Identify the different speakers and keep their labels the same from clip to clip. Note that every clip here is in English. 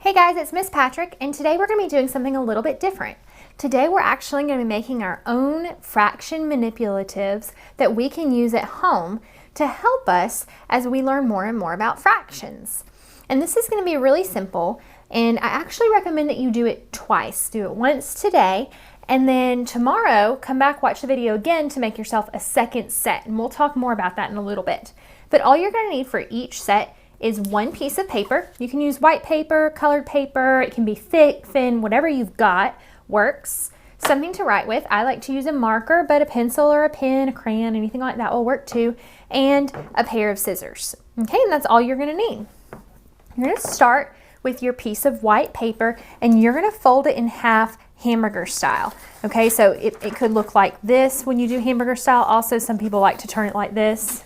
Speaker 1: Hey guys, it's Miss Patrick, and today we're going to be doing something a little bit different. Today we're actually going to be making our own fraction manipulatives that we can use at home to help us as we learn more and more about fractions. And this is going to be really simple, and I actually recommend that you do it twice. Do it once today, and then tomorrow come back, watch the video again to make yourself a second set, and we'll talk more about that in a little bit. But all you're going to need for each set is one piece of paper. You can use white paper, colored paper, it can be thick, thin, whatever you've got works. Something to write with. I like to use a marker, but a pencil or a pen, a crayon, anything like that will work too, and a pair of scissors. Okay, and that's all you're gonna need. You're gonna start with your piece of white paper and you're gonna fold it in half hamburger style. Okay, so it could look like this when you do hamburger style. Also, some people like to turn it like this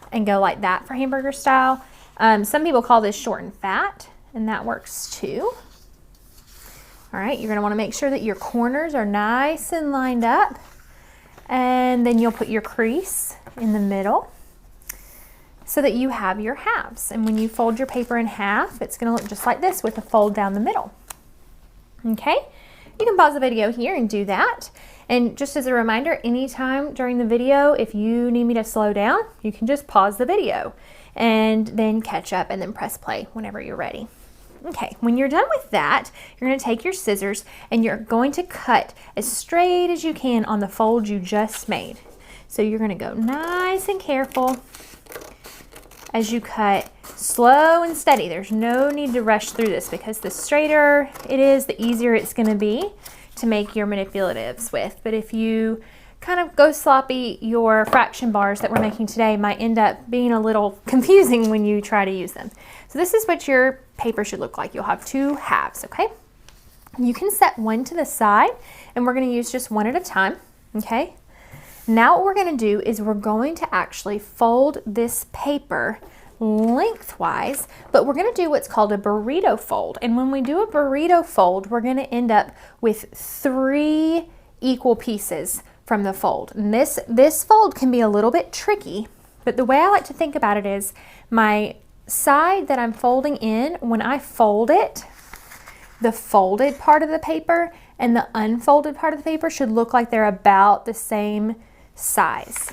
Speaker 1: and go like that for hamburger style. Some people call this short and fat, and that works too. All right, you're gonna wanna make sure that your corners are nice and lined up, and then you'll put your crease in the middle so that you have your halves. And when you fold your paper in half, it's gonna look just like this with a fold down the middle. Okay, you can pause the video here and do that. And just as a reminder, anytime during the video, if you need me to slow down, you can just pause the video and then catch up and then press play whenever you're ready. Okay, when you're done with that, you're gonna take your scissors and you're going to cut as straight as you can on the fold you just made. So you're gonna go nice and careful as you cut, slow and steady. There's no need to rush through this because the straighter it is, the easier it's gonna be to make your manipulatives with. But if you kind of go sloppy, your fraction bars that we're making today might end up being a little confusing when you try to use them. So this is what your paper should look like. You'll have two halves, okay? You can set one to the side, and we're gonna use just one at a time, okay? Now what we're gonna do is we're going to actually fold this paper lengthwise, but we're going to do what's called a burrito fold. And when we do a burrito fold, we're going to end up with 3 equal pieces from the fold. And this fold can be a little bit tricky, but the way I like to think about it is my side that I'm folding in, when I fold it, the folded part of the paper and the unfolded part of the paper should look like they're about the same size,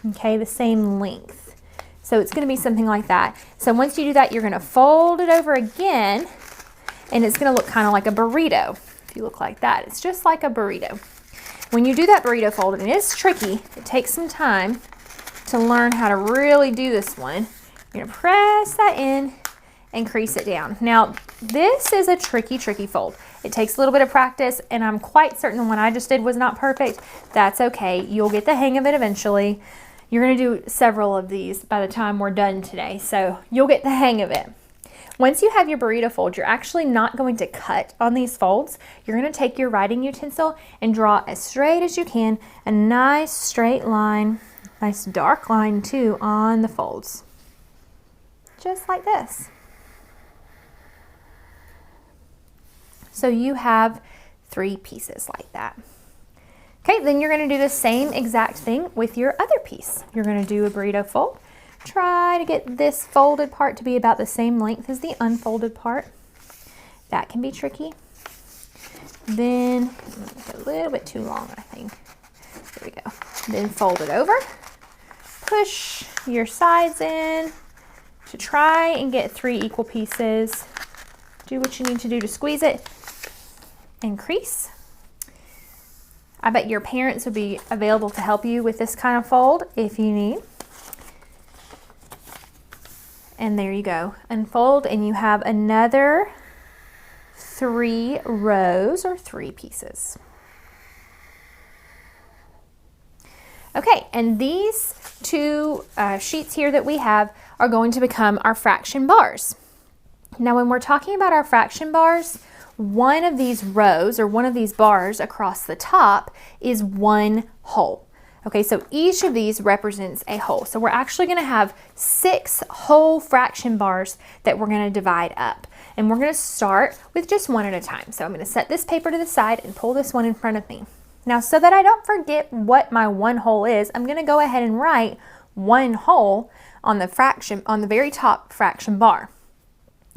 Speaker 1: okay, the same length. So it's going to be something like that. So once you do that, you're going to fold it over again, and it's going to look kind of like a burrito. If you look like that, it's just like a burrito. When you do that burrito fold, and it's tricky, it takes some time to learn how to really do this one. You're going to press that in and crease it down. Now, this is a tricky fold. It takes a little bit of practice, and I'm quite certain the one I just did was not perfect. That's okay. You'll get the hang of it eventually. You're going to do several of these by the time we're done today, so you'll get the hang of it. Once you have your burrito fold, you're actually not going to cut on these folds. You're going to take your writing utensil and draw as straight as you can, a nice straight line, nice dark line too on the folds. Just like this. So you have 3 pieces like that. Okay, then you're going to do the same exact thing with your other piece. You're going to do a burrito fold. Try to get this folded part to be about the same length as the unfolded part. That can be tricky. Then, a little bit too long, I think. There we go. Then fold it over. Push your sides in to try and get 3 equal pieces. Do what you need to do to squeeze it and crease. I bet your parents would be available to help you with this kind of fold if you need. And there you go. Unfold, and you have another 3 rows or 3 pieces. Okay, and these 2 sheets here that we have are going to become our fraction bars. Now, when we're talking about our fraction bars, one of these rows or one of these bars across the top is one whole. Okay, so each of these represents a whole. So we're actually going to have 6 whole fraction bars that we're going to divide up. And we're going to start with just one at a time. So I'm going to set this paper to the side and pull this one in front of me. Now, so that I don't forget what my one whole is, I'm going to go ahead and write one whole on the very top fraction bar.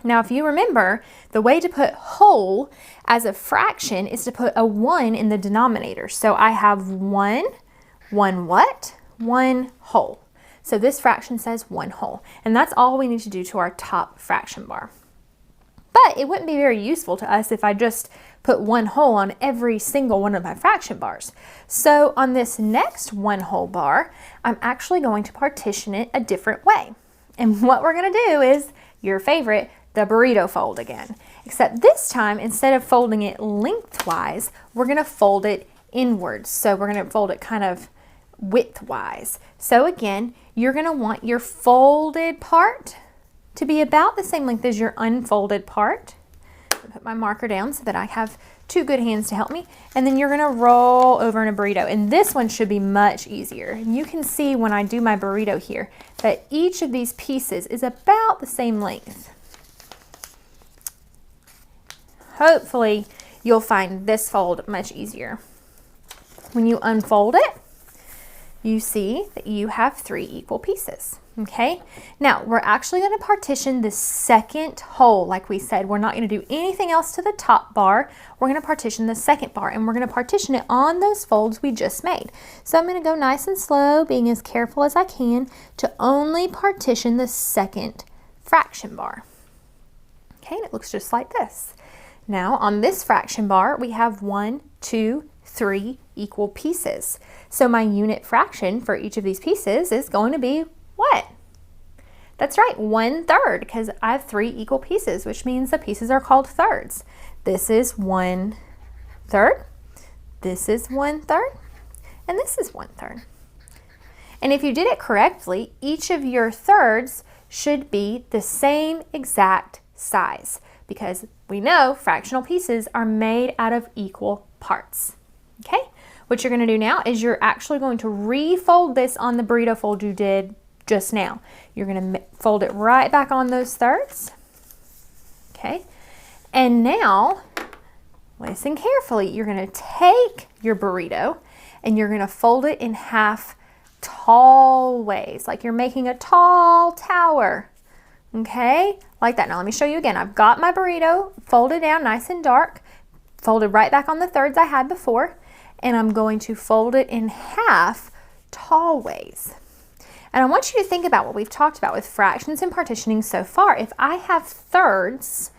Speaker 1: Now, if you remember, the way to put whole as a fraction is to put a 1 in the denominator. So I have 1 what? 1 whole. So this fraction says 1 whole. And that's all we need to do to our top fraction bar. But it wouldn't be very useful to us if I just put 1 whole on every single one of my fraction bars. So on this next 1 whole bar, I'm actually going to partition it a different way. And what we're going to do is your favorite, the burrito fold again. Except this time, instead of folding it lengthwise, we're going to fold it inwards. So we're going to fold it kind of widthwise. So again, you're going to want your folded part to be about the same length as your unfolded part. I'll put my marker down so that I have 2 good hands to help me. And then you're going to roll over in a burrito. And this one should be much easier. And you can see when I do my burrito here that each of these pieces is about the same length. Hopefully you'll find this fold much easier. When you unfold it, you see that you have 3 equal pieces. Okay, now we're actually going to partition the second whole. Like we said, we're not going to do anything else to the top bar. We're going to partition the second bar, and we're going to partition it on those folds we just made. So I'm going to go nice and slow, being as careful as I can to only partition the second fraction bar. Okay, and it looks just like this. Now on this fraction bar, we have 1, 2, 3 equal pieces. So my unit fraction for each of these pieces is going to be what? That's right, 1/3, because I have 3 equal pieces, which means the pieces are called thirds. This is 1/3, this is 1/3, and this is 1/3. And if you did it correctly, each of your thirds should be the same exact size, because we know fractional pieces are made out of equal parts. Okay, what you're going to do now is you're actually going to refold this on the burrito fold you did just now. You're going to fold it right back on those thirds. Okay, and now listen carefully. You're going to take your burrito and you're going to fold it in half tall ways, like you're making a tall tower. Okay, like that. Now let me show you again. I've got my burrito folded down nice and dark, folded right back on the thirds I had before, and I'm going to fold it in half tall ways. And I want you to think about what we've talked about with fractions and partitioning so far. If I have thirds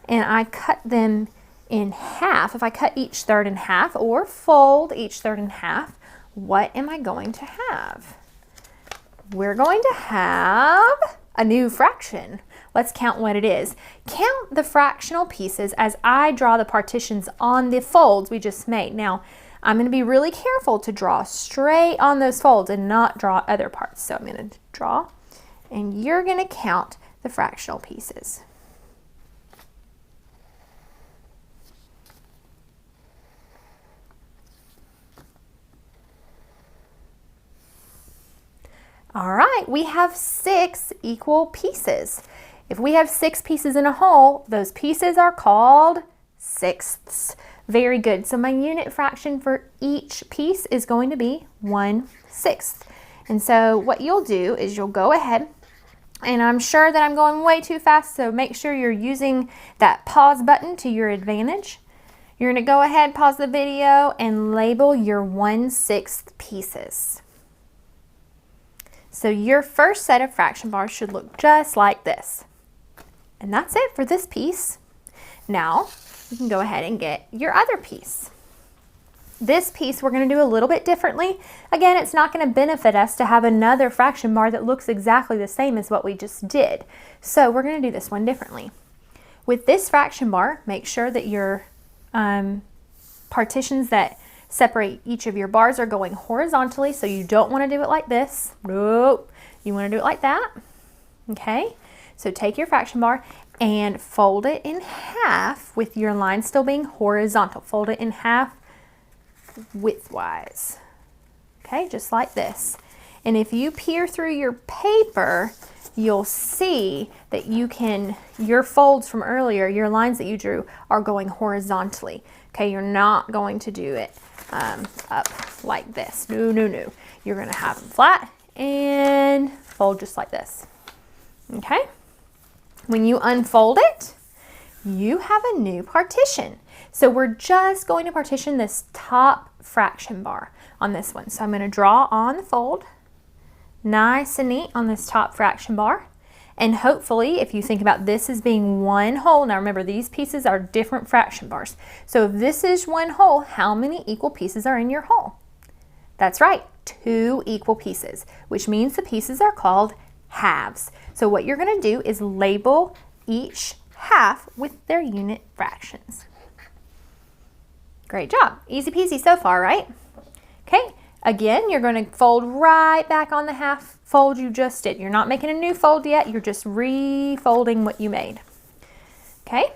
Speaker 1: and I cut them in half, if I cut each third in half or fold each third in half, what am I going to have? We're going to have a new fraction. Let's count what it is. Count the fractional pieces as I draw the partitions on the folds we just made. Now, I'm going to be really careful to draw straight on those folds and not draw other parts. So I'm going to draw, and you're going to count the fractional pieces. All right, we have 6 equal pieces. If we have 6 pieces in a whole, those pieces are called sixths. Very good. So my unit fraction for each piece is going to be 1/6. And so what you'll do is you'll go ahead, and I'm sure that I'm going way too fast, so make sure you're using that pause button to your advantage. You're going to go ahead, pause the video, and label your 1/6 pieces. So your first set of fraction bars should look just like this. And that's it for this piece. Now, you can go ahead and get your other piece. This piece we're going to do a little bit differently. Again, it's not going to benefit us to have another fraction bar that looks exactly the same as what we just did. So we're going to do this one differently. With this fraction bar, make sure that your partitions that separate each of your bars are going horizontally, so you don't want to do it like this. Nope. You want to do it like that. Okay? So take your fraction bar and fold it in half with your line still being horizontal. Fold it in half widthwise. Okay, just like this. And if you peer through your paper, you'll see that your folds from earlier, your lines that you drew, are going horizontally. Okay, you're not going to do it up like this. No, no, no. You're going to have them flat and fold just like this. Okay? When you unfold it, you have a new partition. So we're just going to partition this top fraction bar on this one. So I'm going to draw on the fold, nice and neat on this top fraction bar. And hopefully, if you think about this as being one whole, now remember these pieces are different fraction bars. So if this is one whole, how many equal pieces are in your whole? That's right, 2 equal pieces, which means the pieces are called halves. So what you're going to do is label each half with their unit fractions. Great job. Easy peasy so far, right? Okay, again, you're going to fold right back on the half fold you just did. You're not making a new fold yet, you're just refolding what you made. Okay,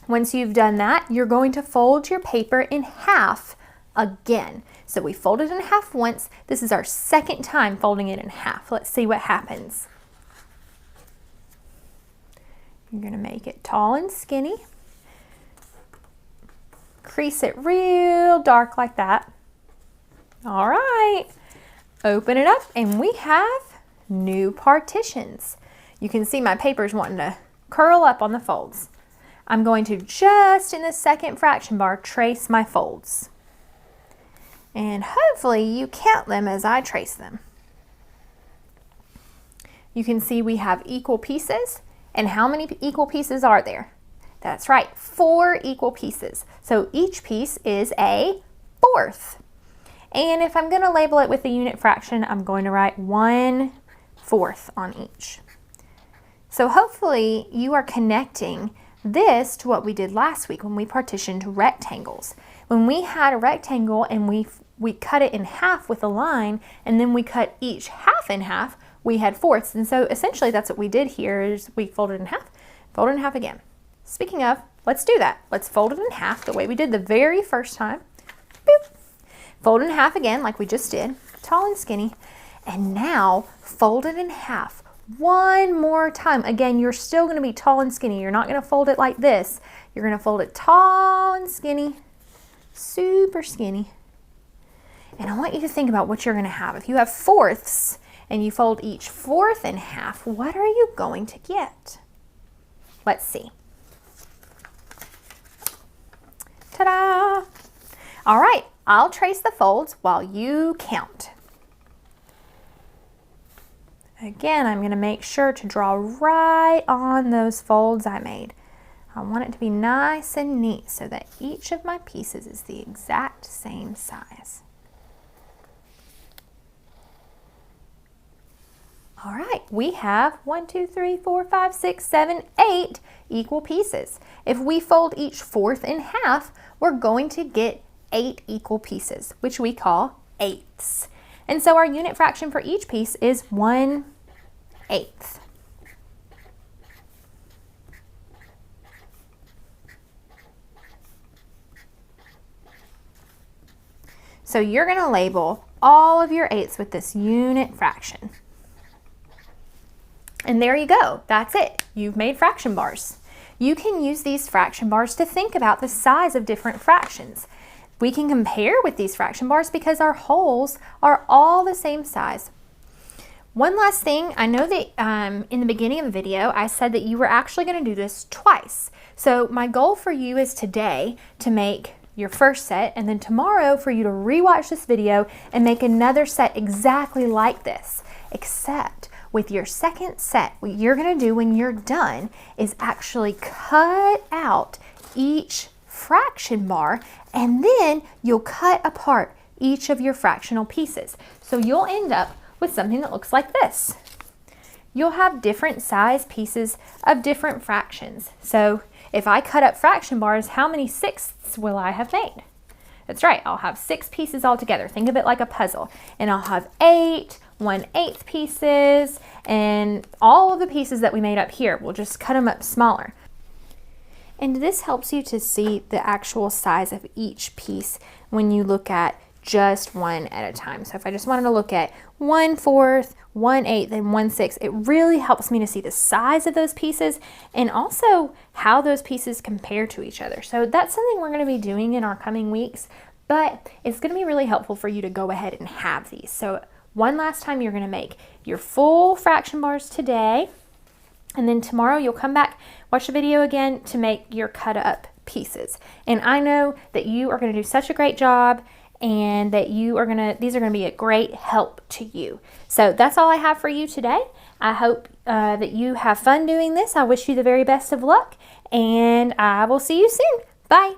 Speaker 1: once you've done that, you're going to fold your paper in half again. So we folded in half once. This is our second time folding it in half. Let's see what happens. You're going to make it tall and skinny. Crease it real dark like that. All right. Open it up and we have new partitions. You can see my paper's wanting to curl up on the folds. I'm going to just in the second fraction bar trace my folds. And hopefully you count them as I trace them. You can see we have equal pieces. And how many equal pieces are there? That's right, 4 equal pieces. So each piece is a fourth. And if I'm going to label it with a unit fraction, I'm going to write 1/4 on each. So hopefully you are connecting this to what we did last week when we partitioned rectangles. When we had a rectangle and we cut it in half with a line, and then we cut each half in half, we had fourths. And so essentially that's what we did here is we folded in half, folded in half again. Speaking of, let's do that. Let's fold it in half the way we did the very first time. Boop. Fold it in half again like we just did, tall and skinny. And now fold it in half one more time. Again, you're still going to be tall and skinny. You're not going to fold it like this. You're going to fold it tall and skinny, super skinny. And I want you to think about what you're going to have. If you have fourths and you fold each fourth in half, what are you going to get? Let's see. Ta-da! All right, I'll trace the folds while you count. Again, I'm going to make sure to draw right on those folds I made. I want it to be nice and neat so that each of my pieces is the exact same size. All right, we have 1, 2, 3, 4, 5, 6, 7, 8 equal pieces. If we fold each fourth in half, we're going to get 8 equal pieces, which we call eighths. And so our unit fraction for each piece is 1/8. So you're going to label all of your eighths with this unit fraction. And there you go. That's it. You've made fraction bars. You can use these fraction bars to think about the size of different fractions. We can compare with these fraction bars because our wholes are all the same size. One last thing, I know that in the beginning of the video, I said that you were actually going to do this twice. So my goal for you is today to make your first set, and then tomorrow for you to rewatch this video and make another set exactly like this, except with your second set, what you're going to do when you're done is actually cut out each fraction bar, and then you'll cut apart each of your fractional pieces. So you'll end up with something that looks like this. You'll have different size pieces of different fractions. So if I cut up fraction bars, how many sixths will I have made? That's right, I'll have 6 pieces all together. Think of it like a puzzle. And I'll have 8 1/8 pieces, and all of the pieces that we made up here, we'll just cut them up smaller. And this helps you to see the actual size of each piece when you look at just one at a time. So if I just wanted to look at 1/4, 1/8, and 1/6, it really helps me to see the size of those pieces and also how those pieces compare to each other. So that's something we're going to be doing in our coming weeks, but it's going to be really helpful for you to go ahead and have these. So one last time, you're going to make your full fraction bars today. And then tomorrow you'll come back, watch the video again to make your cut up pieces. And I know that you are going to do such a great job, and that these are going to be a great help to you. So that's all I have for you today. I hope that you have fun doing this. I wish you the very best of luck, and I will see you soon. Bye.